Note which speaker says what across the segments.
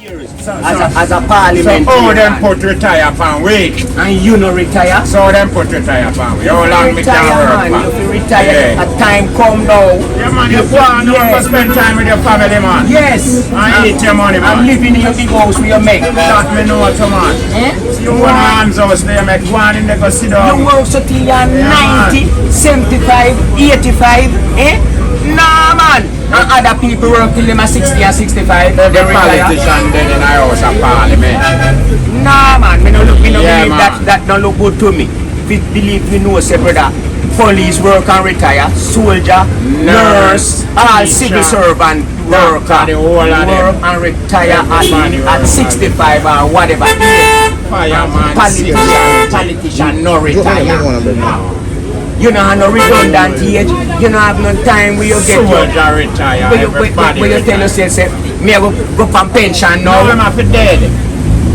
Speaker 1: as a parliament.
Speaker 2: So how them put retire upon we?
Speaker 1: And you no retire?
Speaker 2: So them put retire upon we? How long me can
Speaker 1: Retire,
Speaker 2: work
Speaker 1: man.
Speaker 2: man?
Speaker 1: If you retire,
Speaker 2: Yeah.
Speaker 1: a time come now.
Speaker 2: Yeah man, you go on
Speaker 1: Yeah.
Speaker 2: to spend time with your family man.
Speaker 1: Yes.
Speaker 2: And eat your money
Speaker 1: I'm
Speaker 2: man.
Speaker 1: living in your big house with your mate.
Speaker 2: That me know what man.
Speaker 1: Eh?
Speaker 2: You go hands house there make one in the go sit
Speaker 1: You
Speaker 2: down.
Speaker 1: work so till you're
Speaker 2: Yeah,
Speaker 1: 90, 75, 85, eh? Nah, man. And other people work till them are 60 and 65. They
Speaker 2: Every
Speaker 1: retire.
Speaker 2: politician then in our house of parliament.
Speaker 1: Nah, man. Me no
Speaker 2: Yeah,
Speaker 1: believe
Speaker 2: man.
Speaker 1: that don't look good to me. We believe we know, say, brother. Police work and retire. Soldier, nurse, all civil servant worker
Speaker 2: the whole of them.
Speaker 1: work and retire
Speaker 2: Everybody work
Speaker 1: at 65 or whatever.
Speaker 2: Fireman,
Speaker 1: Politician no retire. You don't have no redundant age. You don't have no time where you get your
Speaker 2: soldier retire. Everybody
Speaker 1: where you tell
Speaker 2: retire.
Speaker 1: yourself, say, me I go on pension
Speaker 2: No,
Speaker 1: now.
Speaker 2: I'm not dead.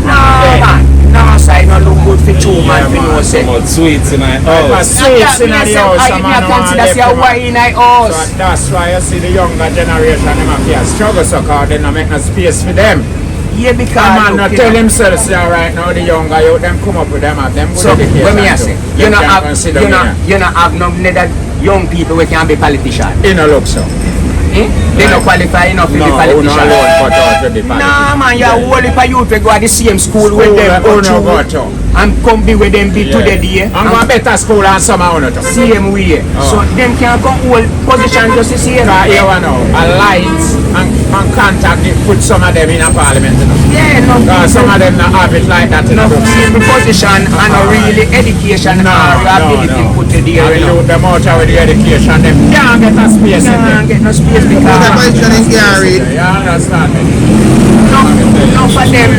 Speaker 1: No, man. No, side no look good for two man.
Speaker 2: Yeah,
Speaker 1: You know,
Speaker 2: man.
Speaker 1: say.
Speaker 3: Some sweets in my house.
Speaker 2: Sweets in the house,
Speaker 1: I
Speaker 2: man.
Speaker 1: consider say a wine in my
Speaker 2: So
Speaker 1: house.
Speaker 2: that's why you see the younger generation, them have to struggle so hard, they don't make no space for them.
Speaker 1: Yeah,
Speaker 2: The
Speaker 1: because
Speaker 2: man not
Speaker 1: look,
Speaker 2: tell
Speaker 1: you know,
Speaker 2: himself, say right now, the younger youth, them come up with them, have them good
Speaker 1: so
Speaker 2: education.
Speaker 1: when me I
Speaker 2: too.
Speaker 1: say,
Speaker 2: Them
Speaker 1: you know
Speaker 2: can
Speaker 1: have
Speaker 2: consider
Speaker 1: you know
Speaker 2: me.
Speaker 1: you know have no neither young people who can be politician.
Speaker 2: You know, look so.
Speaker 1: Eh? They don't qualify enough to be
Speaker 2: No, who
Speaker 1: politician.
Speaker 2: not alone cut out to be politician.
Speaker 1: Nah, man, you're whole heap of youth we go at the same school with them
Speaker 2: Who
Speaker 1: go
Speaker 2: no go
Speaker 1: through
Speaker 2: to?
Speaker 1: and come be with them be to the day.
Speaker 2: I'm going better school and some of them.
Speaker 1: Same way. So them can come hold position just the same.
Speaker 2: Because here we know, a light and contact, it put some of them in a parliament. You know.
Speaker 1: Yeah, no.
Speaker 2: Because some of them not have it like that. You
Speaker 1: No
Speaker 2: know.
Speaker 1: the position and a really education or ability put to the
Speaker 2: And
Speaker 1: you know.
Speaker 2: you them out with the education, them can't get a space in
Speaker 1: Can't
Speaker 2: them.
Speaker 1: get no space
Speaker 4: The
Speaker 1: because
Speaker 4: question is Gary.
Speaker 2: You understand me?
Speaker 1: no for them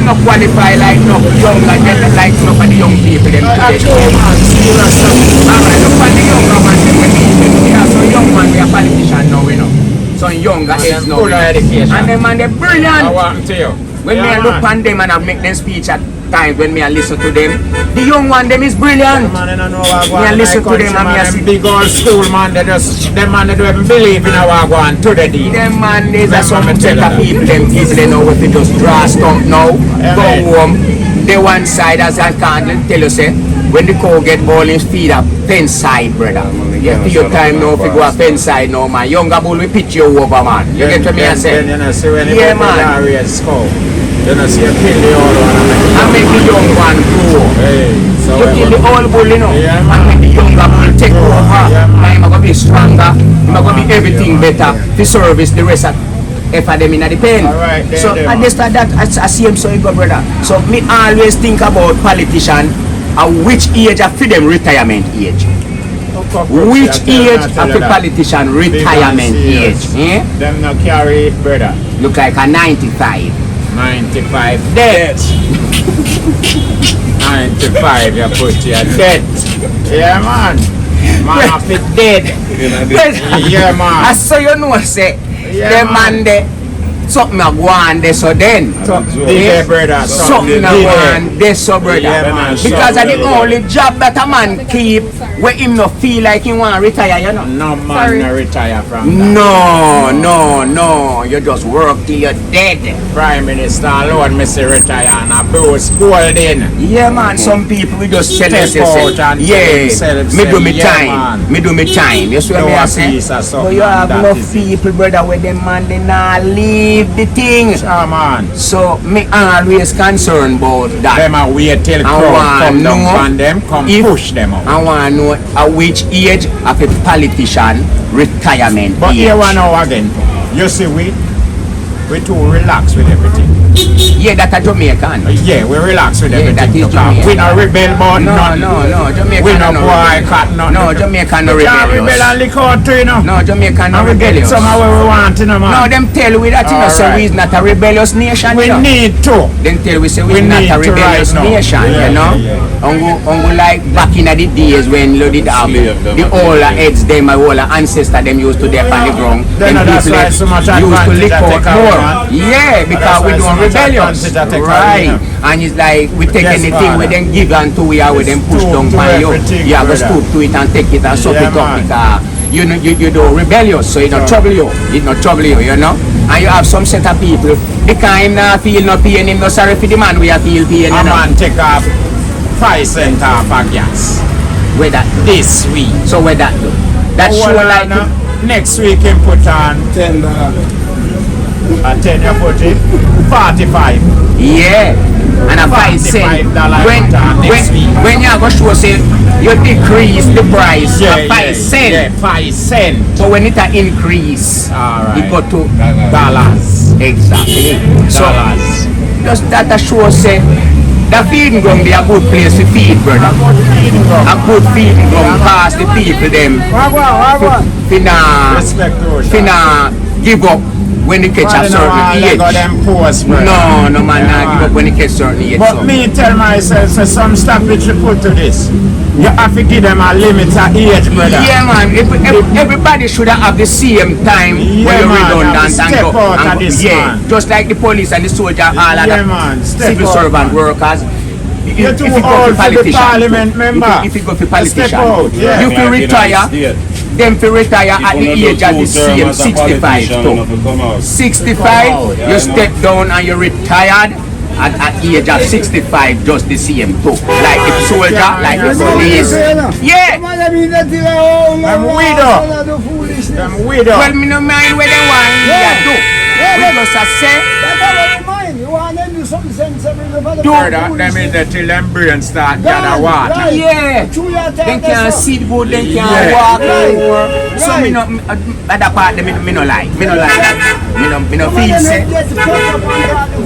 Speaker 1: no qualify like no younger them like no for the young people them today. Alright, look for the younger man them we need them. They are so young man they are politician now you know. So younger age now.
Speaker 2: full of education.
Speaker 1: And them man they
Speaker 2: I
Speaker 1: brilliant.
Speaker 2: want to you.
Speaker 1: When me I look on them and I make them speech at times when me I listen to them, the young one them is brilliant.
Speaker 2: Man, I don't know what
Speaker 1: Me I listen to them and me I see
Speaker 2: big old school man, they just, them man, they don't even believe in our going to the deed.
Speaker 1: them man there's
Speaker 2: Them
Speaker 1: some
Speaker 2: man
Speaker 1: set
Speaker 2: tell
Speaker 1: of
Speaker 2: you
Speaker 1: people them they know if they just draw stump now, go
Speaker 2: man.
Speaker 1: home. They one side as I can't tell you say when the cow get all his feed up pen side brother. You have to your time now if you go a pen side now man. Younger bull will pitch you over man. You get what me I say?
Speaker 2: Then you know, see when you
Speaker 1: Yeah,
Speaker 2: put
Speaker 1: man.
Speaker 2: the raise skull, you know, see you kill the old one
Speaker 1: And make the young one grow.
Speaker 2: Hey, so
Speaker 1: You kill the old bull, you know,
Speaker 2: Yeah,
Speaker 1: and
Speaker 2: man.
Speaker 1: make the younger bull take over.
Speaker 2: Yeah, man.
Speaker 1: And I'm gonna be stronger. I'm gonna be everything better to service the rest of them in the pen.
Speaker 2: Alright, then,
Speaker 1: So
Speaker 2: then,
Speaker 1: I
Speaker 2: man.
Speaker 1: just thought that I see him so you go brother. So me always think about politician at which age of them retirement age. Which age of the politician retirement age? Eh?
Speaker 2: Them no carry it, brother.
Speaker 1: Look like a 95.
Speaker 2: 95 dead. 95 you put your dead. Yeah man. Man of it dead. Yeah man.
Speaker 1: I saw you know say
Speaker 2: Yeah,
Speaker 1: the man there something a go on there so then
Speaker 2: Yeah, brother.
Speaker 1: something a go on there so brother
Speaker 2: Yeah, man,
Speaker 1: because of the
Speaker 2: something.
Speaker 1: only job that a man keep where him no feel like he want to retire you know.
Speaker 2: No man
Speaker 1: Sorry.
Speaker 2: no retire from that.
Speaker 1: No, you just work till you're dead.
Speaker 2: Prime Minister alone me say retire and a Bruce Golding.
Speaker 1: Yeah man, some people we just tell
Speaker 2: Step
Speaker 1: themselves,
Speaker 2: out and
Speaker 1: yeah,
Speaker 2: tell themselves,
Speaker 1: me do
Speaker 2: say,
Speaker 1: me
Speaker 2: yeah,
Speaker 1: time,
Speaker 2: man.
Speaker 1: me do me time. You see what
Speaker 2: Do
Speaker 1: me I
Speaker 2: a
Speaker 1: say?
Speaker 2: piece of
Speaker 1: But
Speaker 2: something
Speaker 1: you have
Speaker 2: and that
Speaker 1: enough
Speaker 2: is it.
Speaker 1: people, brother, where them man they not leave the thing.
Speaker 2: Sure man.
Speaker 1: So me always concerned about that.
Speaker 2: Them a wait till crowd
Speaker 1: want
Speaker 2: come down
Speaker 1: know
Speaker 2: on them, come
Speaker 1: if-
Speaker 2: push them out.
Speaker 1: I want to know at which age of a politician retirement
Speaker 2: But
Speaker 1: age.
Speaker 2: here one now again, you see we too relax with everything.
Speaker 1: Yeah, that a Jamaican.
Speaker 2: Yeah, we relax with
Speaker 1: Yeah, that
Speaker 2: everything.
Speaker 1: is
Speaker 2: because we
Speaker 1: Jamaican.
Speaker 2: no rebel about
Speaker 1: No,
Speaker 2: nothing.
Speaker 1: Jamaican.
Speaker 2: We no
Speaker 1: no
Speaker 2: boycott nothing.
Speaker 1: No, Jamaican no
Speaker 2: We can't rebel
Speaker 1: rebellious.
Speaker 2: and lick out too, you know.
Speaker 1: No, Jamaican no
Speaker 2: And we get
Speaker 1: rebellious.
Speaker 2: some of what we want, you know, man.
Speaker 1: No, them tell we that you know, so
Speaker 2: Alright.
Speaker 1: we is not a rebellious nation.
Speaker 2: We
Speaker 1: you know.
Speaker 2: need to.
Speaker 1: Then tell we say
Speaker 2: We
Speaker 1: we're not
Speaker 2: need
Speaker 1: a
Speaker 2: to
Speaker 1: rebellious
Speaker 2: right now.
Speaker 1: nation,
Speaker 2: Yeah,
Speaker 1: you know.
Speaker 2: yeah,
Speaker 1: Ungo like back in the days when you did have the older heads, them my older ancestor them used to dip on the ground.
Speaker 2: Then
Speaker 1: Them
Speaker 2: that's
Speaker 1: people
Speaker 2: why
Speaker 1: that
Speaker 2: so much
Speaker 1: used to
Speaker 2: advantage
Speaker 1: lick
Speaker 2: I
Speaker 1: out
Speaker 2: take out,
Speaker 1: more.
Speaker 2: man.
Speaker 1: Yeah, because
Speaker 2: why
Speaker 1: we
Speaker 2: so
Speaker 1: doing
Speaker 2: much
Speaker 1: rebellious.
Speaker 2: advantage I take out,
Speaker 1: Right.
Speaker 2: you know.
Speaker 1: And it's like we take
Speaker 2: Yes,
Speaker 1: anything we
Speaker 2: father.
Speaker 1: then give unto we are with them push
Speaker 2: Stoop
Speaker 1: down
Speaker 2: to
Speaker 1: by you.
Speaker 2: everything,
Speaker 1: You have to
Speaker 2: brother.
Speaker 1: stoop to it and take it and suck
Speaker 2: Yeah,
Speaker 1: it up
Speaker 2: man.
Speaker 1: because you know you do rebellious, so it not trouble you. It not trouble you, you know. and you have some set of people, the kind not feel no pain, him no sorry for the man we feel pain, you
Speaker 2: A
Speaker 1: know.
Speaker 2: man take off 5 cents off a gas.
Speaker 1: Where that do?
Speaker 2: This week.
Speaker 1: So where that do? That show like
Speaker 2: next week him put on
Speaker 3: $10.
Speaker 2: a 10 you put it 45.
Speaker 1: yeah, and a 5 cent.
Speaker 2: $45 next week.
Speaker 1: When you go show say you decrease the price
Speaker 2: Yeah,
Speaker 1: of 5 cent.
Speaker 2: Yeah, 5 cents.
Speaker 1: So when it a increase,
Speaker 2: Alright.
Speaker 1: it go to
Speaker 2: Dollars.
Speaker 1: exactly. So
Speaker 2: Dollars.
Speaker 1: just that a show say the feeding ground be a good place to feed, brother. A good feeding ground cause the people them finna
Speaker 2: Respect to
Speaker 1: finna give up when they catch a certain age.
Speaker 2: got them post, brother.
Speaker 1: No man,
Speaker 2: Yeah,
Speaker 1: nah give up when they catch certain age.
Speaker 2: But
Speaker 1: so.
Speaker 2: me tell myself, so some stoppage you put to this. You have to give them a limit of age, brother.
Speaker 1: Yeah man, everybody should have the same time
Speaker 2: Yeah,
Speaker 1: when you're
Speaker 2: man,
Speaker 1: redundant
Speaker 2: have to
Speaker 1: and
Speaker 2: step
Speaker 1: go.
Speaker 2: out
Speaker 1: And
Speaker 2: of
Speaker 1: go
Speaker 2: this,
Speaker 1: yeah,
Speaker 2: man.
Speaker 1: just like the police and the soldier, all of
Speaker 2: Yeah,
Speaker 1: that
Speaker 2: man, step
Speaker 1: civil
Speaker 2: out,
Speaker 1: servant
Speaker 2: man.
Speaker 1: workers.
Speaker 2: You're too
Speaker 1: if you go
Speaker 2: old
Speaker 1: for
Speaker 2: for the
Speaker 1: politician,
Speaker 2: parliament member.
Speaker 1: if you go for
Speaker 2: Step
Speaker 1: politician,
Speaker 2: out, yeah.
Speaker 1: you can retire. Them to retire at the age of the same 65 too. 65, you step down and you retired at age of 65 just the same too. Like the soldier, like the police. Yeah.
Speaker 2: Them widow. Them widow.
Speaker 1: Well, me no mind where they want me do. We just a say,
Speaker 2: Brother, them in the till them brain start gather water.
Speaker 1: yeah. They can't see good, they can't
Speaker 2: Yeah.
Speaker 1: walk anymore. So me no, that part me no like. Me no like that. Me no feel say.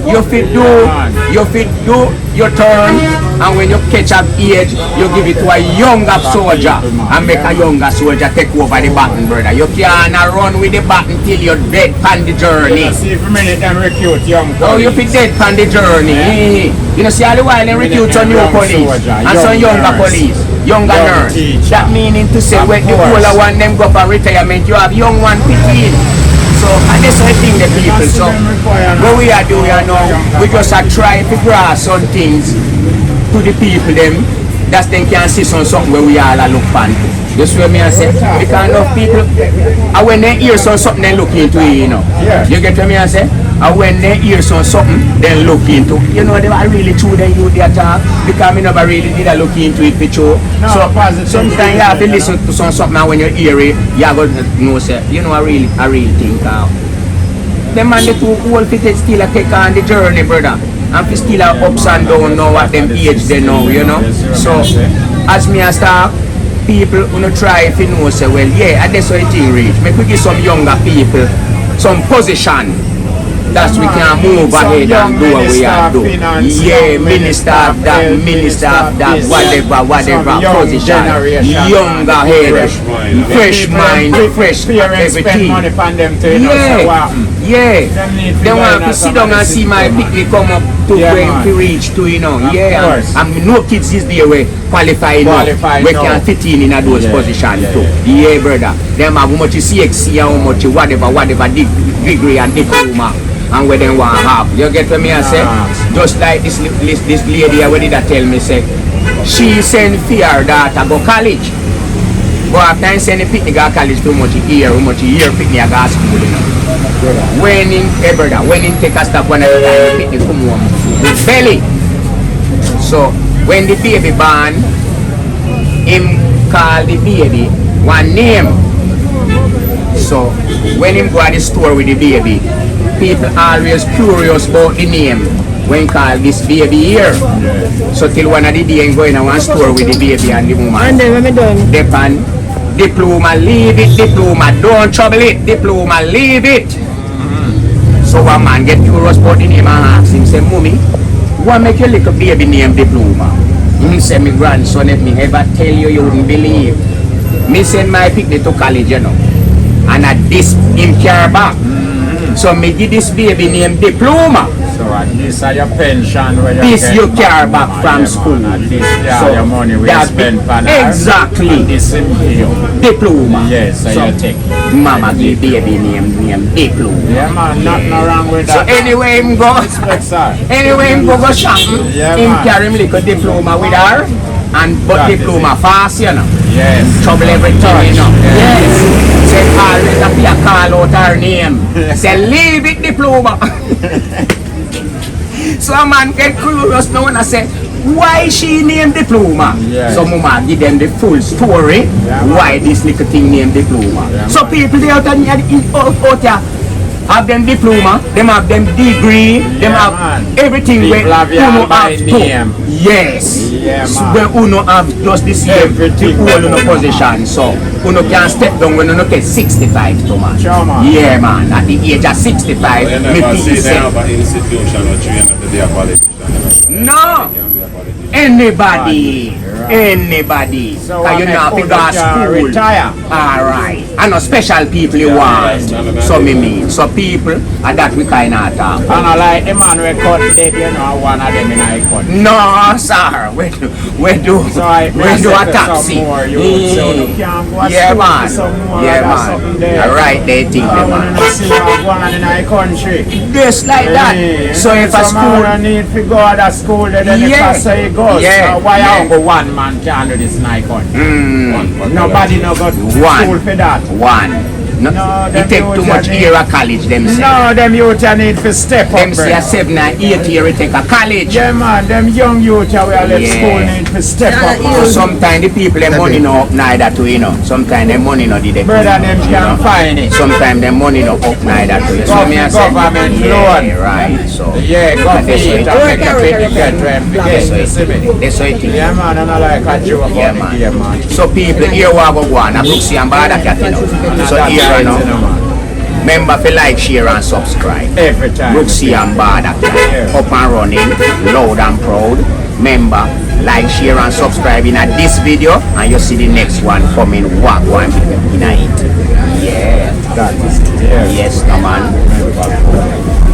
Speaker 1: You fit do your turn, and when you catch up age, you give it to a younger soldier and make a younger soldier take over the baton, brother. You can't run with the baton till you're dead on the journey.
Speaker 2: See if a minute them recruit young
Speaker 1: Oh, you fit dead on the journey. You know, see all the while they recruit some new police and some younger police, younger nurse. That meaning to say when the older one them go for retirement, you have young one 15. So, and that's the thing the people, so what we are doing now, we just are trying to grasp some things to the people them, that they can see something where we all are look for. Just what me I say, because enough people, and when they hear something they look into it, you know.
Speaker 2: Yeah.
Speaker 1: You get what me I say? And when they hear something, they look into it. You know, they are really true they use their talk, because me never really did look into it for true.
Speaker 2: No,
Speaker 1: So
Speaker 2: positive.
Speaker 1: sometimes you have to listen to something and when you hear it, you have to know, say, you know, a real thing. Them man, the two old fit still a take on the journey, brother. And fi still a ups and downs now at them age they know, you know. So, as me a start, people who try if you know, say, well, yeah, and that's how it reach. Make we give some younger people some position. That's we can move ahead and do what we are doing. Yeah, minister of that, whatever position. Younger head, fresh mind, fresh everything.
Speaker 2: money on them to you know, say what happen.
Speaker 1: Yeah,
Speaker 2: need to
Speaker 1: they want
Speaker 2: learn
Speaker 1: to sit down and see my picnic come up to
Speaker 2: Yeah,
Speaker 1: where
Speaker 2: man.
Speaker 1: to reach to, you know.
Speaker 2: Of
Speaker 1: Yeah,
Speaker 2: course.
Speaker 1: and no kids is there where qualify now.
Speaker 2: Qualify
Speaker 1: We
Speaker 2: now.
Speaker 1: can fit in a those
Speaker 2: Yeah,
Speaker 1: positions
Speaker 2: yeah,
Speaker 1: too. Yeah, brother. Them have how much CXC and how much whatever degree and diploma and where they want to have. You get what me I say? Just like this lady where did I tell me say she send fear daughter go college. But after I send the picnic go college too much year picnic go to school, you know. When in brother, when in take a stop one at a time, the picnic come home with belly. So when the baby born, him call the baby one name. So when him go to the store with the baby, people always curious about the name when call this baby here. So till one of the day him go in one store with the baby and the woman.
Speaker 4: And then when we done,
Speaker 1: Depend, diploma, leave it, diploma, don't trouble it, diploma, leave it. So one man get curious about the name and ask him, say, Mommy, what make your little baby name Diploma? He say, my grandson, if me ever tell you, you wouldn't believe. Me send my picnic to college, you know. And at this, him care back. So me give this baby name Diploma.
Speaker 2: So at least are your pension where you
Speaker 1: This
Speaker 2: get
Speaker 1: you care
Speaker 2: back,
Speaker 1: back from
Speaker 2: yeah,
Speaker 1: school.
Speaker 2: man, at least yeah,
Speaker 1: So
Speaker 2: your money will
Speaker 1: that
Speaker 2: spend for
Speaker 1: exactly.
Speaker 2: And this in you.
Speaker 1: Diploma.
Speaker 2: Yes, so you take it.
Speaker 1: Mama give baby name Diploma.
Speaker 2: Yeah man, nothing wrong with
Speaker 1: So
Speaker 2: that.
Speaker 1: anyway him go
Speaker 2: Respect, sir.
Speaker 1: anyway him go shopping,
Speaker 2: Yeah,
Speaker 1: him
Speaker 2: man.
Speaker 1: carry him little diploma with her and but
Speaker 2: That is
Speaker 1: diploma fast, you know.
Speaker 2: Yes.
Speaker 1: Trouble everything, you know.
Speaker 2: Yeah.
Speaker 1: Yes. Say always have to call out her her name. Say, leave it diploma. So a man get curious now and I say, why she named diploma?
Speaker 2: Yeah.
Speaker 1: So mama give them the full story why this little thing named diploma.
Speaker 2: Yeah,
Speaker 1: So
Speaker 2: man.
Speaker 1: people they out there have them diploma, them have them degree, them
Speaker 2: Yeah,
Speaker 1: have
Speaker 2: man.
Speaker 1: everything
Speaker 2: People
Speaker 1: where
Speaker 2: have your
Speaker 1: uno
Speaker 2: by
Speaker 1: have
Speaker 2: name.
Speaker 1: to. Yes.
Speaker 2: Yeah,
Speaker 1: So
Speaker 2: man.
Speaker 1: where uno have just the same
Speaker 2: Everything
Speaker 1: all uno
Speaker 2: uno
Speaker 1: position. So uno can step down when uno get 65 to man.
Speaker 2: Sure, man.
Speaker 1: Yeah man. At the age of 65,
Speaker 4: You
Speaker 1: me
Speaker 4: never
Speaker 1: feel
Speaker 4: see they
Speaker 1: say,
Speaker 4: have an institution or train to be a politician.
Speaker 1: no.
Speaker 4: Can be a politician.
Speaker 1: Anybody,
Speaker 2: Right.
Speaker 1: anybody.
Speaker 2: So
Speaker 1: Cause
Speaker 2: I
Speaker 1: you
Speaker 2: make
Speaker 1: know have to
Speaker 2: all
Speaker 1: go
Speaker 2: the
Speaker 1: to
Speaker 2: can
Speaker 1: school.
Speaker 2: retire.
Speaker 1: Alright. And no special people you want. So me mean. So people, and that we kind of talk.
Speaker 2: And I like the man we cut dead, you know, one of them in I cut.
Speaker 1: No, sir. We do
Speaker 2: So I
Speaker 1: a
Speaker 2: some
Speaker 1: taxi.
Speaker 2: more, you so you can go
Speaker 1: Yeah,
Speaker 2: school
Speaker 1: man.
Speaker 2: some more,
Speaker 1: Yeah,
Speaker 2: that's
Speaker 1: man.
Speaker 2: something there.
Speaker 1: Alright, they think
Speaker 2: I
Speaker 1: them,
Speaker 2: want
Speaker 1: man.
Speaker 2: to see what's going on in our country.
Speaker 1: Just like that.
Speaker 2: Yeah.
Speaker 1: So if a
Speaker 2: Some
Speaker 1: school,
Speaker 2: man need to go to school, then the
Speaker 1: Yeah.
Speaker 2: pastor he goes.
Speaker 1: Yeah.
Speaker 2: So why
Speaker 1: Yeah.
Speaker 2: only one man can do this in our country? Nobody no go to
Speaker 1: One.
Speaker 2: school for that.
Speaker 1: one. No,
Speaker 2: No,
Speaker 1: it
Speaker 2: them
Speaker 1: take too
Speaker 2: youths
Speaker 1: much
Speaker 2: are
Speaker 1: year of college, them say.
Speaker 2: No, them youth a need to step up.
Speaker 1: Them say a
Speaker 2: brother.
Speaker 1: 7 and 8 year it take a college.
Speaker 2: Yeah man, them young youth we are left
Speaker 1: Yeah.
Speaker 2: school need to step up.
Speaker 1: So sometimes the people them money no up neither to you know. Sometimes them money no did they
Speaker 2: Brother, them can't find it.
Speaker 1: Sometimes them money no up neither to you. So me I say,
Speaker 2: Government
Speaker 1: yeah,
Speaker 2: loan.
Speaker 1: right. So
Speaker 2: Yeah, go
Speaker 1: And that's
Speaker 2: feed
Speaker 1: what
Speaker 2: and
Speaker 1: it
Speaker 2: make a big get to
Speaker 1: that's what it is.
Speaker 2: Yeah man, and I like a joke
Speaker 1: Yeah,
Speaker 2: about
Speaker 1: man.
Speaker 2: the game man.
Speaker 1: So people here will go on. And Brooksy and Bada cat you know.
Speaker 2: And
Speaker 1: So
Speaker 2: that's
Speaker 1: here
Speaker 2: right,
Speaker 1: you
Speaker 2: you know,
Speaker 1: know.
Speaker 2: man.
Speaker 1: Remember to like, share and subscribe.
Speaker 2: Every time.
Speaker 1: Brooksy and Bada cat. Up and running, loud and proud. Remember, like, share and subscribe in this video, and you see the next one coming. Walk one in it. Yeah.
Speaker 2: That is, yeah.
Speaker 1: Yes, no man.